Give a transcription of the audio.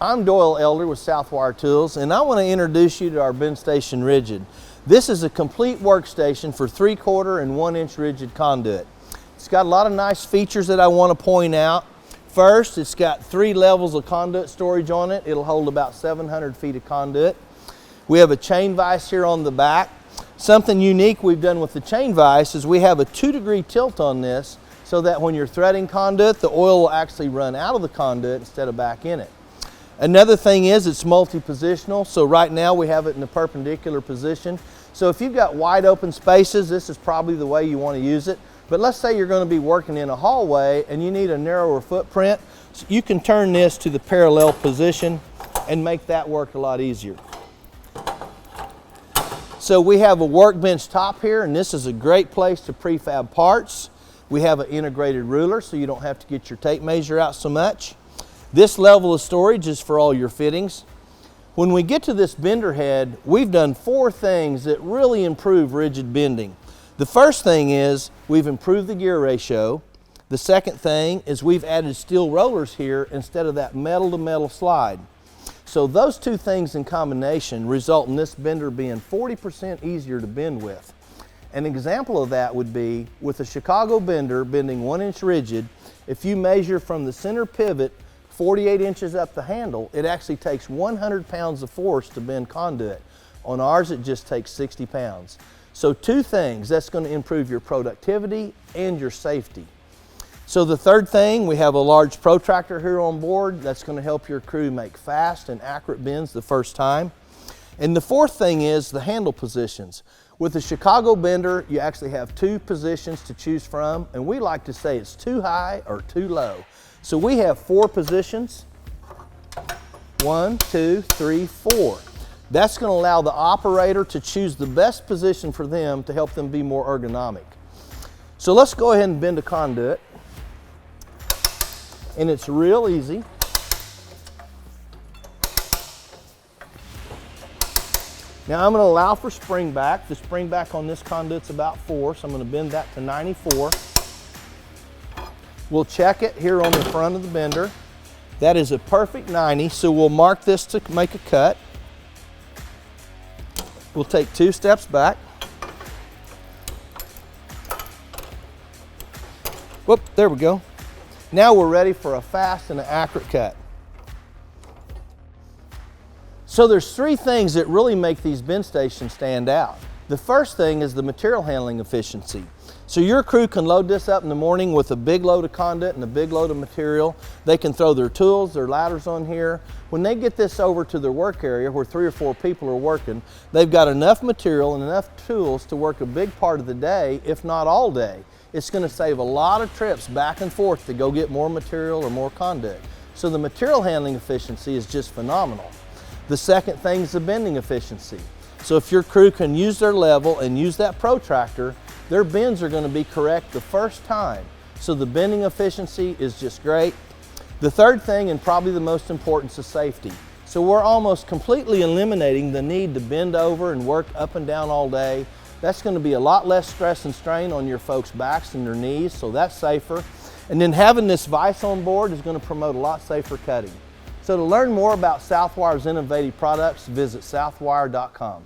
I'm Doyle Elder with Southwire Tools, and I want to introduce you to our BENDstation Rigid. This is a complete workstation for 3/4 and 1-inch rigid conduit. It's got a lot of nice features that I want to point out. First, it's got 3 levels of conduit storage on it. It'll hold about 700 feet of conduit. We have a chain vise here on the back. Something unique we've done with the chain vise is we have a 2-degree tilt on this so that when you're threading conduit, the oil will actually run out of the conduit instead of back in it. Another thing is it's multi-positional, so right now we have it in a perpendicular position. So if you've got wide open spaces, this is probably the way you want to use it. But let's say you're going to be working in a hallway and you need a narrower footprint, so you can turn this to the parallel position and make that work a lot easier. So we have a workbench top here, and this is a great place to prefab parts. We have an integrated ruler so you don't have to get your tape measure out so much. This level of storage is for all your fittings. When we get to this bender head, we've done 4 things that really improve rigid bending. The first thing is we've improved the gear ratio. The second thing is we've added steel rollers here instead of that metal to metal slide. So those 2 things in combination result in this bender being 40% easier to bend with. An example of that would be with a Chicago bender bending 1-inch rigid, if you measure from the center pivot 48 inches up the handle, it actually takes 100 pounds of force to bend conduit. On ours, it just takes 60 pounds. So 2 things, that's going to improve your productivity and your safety. So the third thing, we have a large protractor here on board that's going to help your crew make fast and accurate bends the first time. And the fourth thing is the handle positions. With the Chicago bender, you actually have 2 positions to choose from, and we like to say it's too high or too low. So we have 4 positions, 1, 2, 3, 4. That's going to allow the operator to choose the best position for them to help them be more ergonomic. So let's go ahead and bend a conduit. And it's real easy. Now I'm going to allow for spring back. The spring back on this conduit's about 4, so I'm going to bend that to 94. We'll check it here on the front of the bender. That is a perfect 90, so we'll mark this to make a cut. We'll take 2 steps back. Whoop, there we go. Now we're ready for a fast and an accurate cut. So there's 3 things that really make these BENDstations stand out. The first thing is the material handling efficiency. So your crew can load this up in the morning with a big load of conduit and a big load of material. They can throw their tools, their ladders on here. When they get this over to their work area where 3 or 4 people are working, they've got enough material and enough tools to work a big part of the day, if not all day. It's going to save a lot of trips back and forth to go get more material or more conduit. So the material handling efficiency is just phenomenal. The second thing is the bending efficiency. So if your crew can use their level and use that protractor, their bends are going to be correct the first time. So the bending efficiency is just great. The third thing, and probably the most important, is safety. So we're almost completely eliminating the need to bend over and work up and down all day. That's going to be a lot less stress and strain on your folks' backs and their knees, so that's safer. And then having this vise on board is going to promote a lot safer cutting. So to learn more about Southwire's innovative products, visit southwire.com.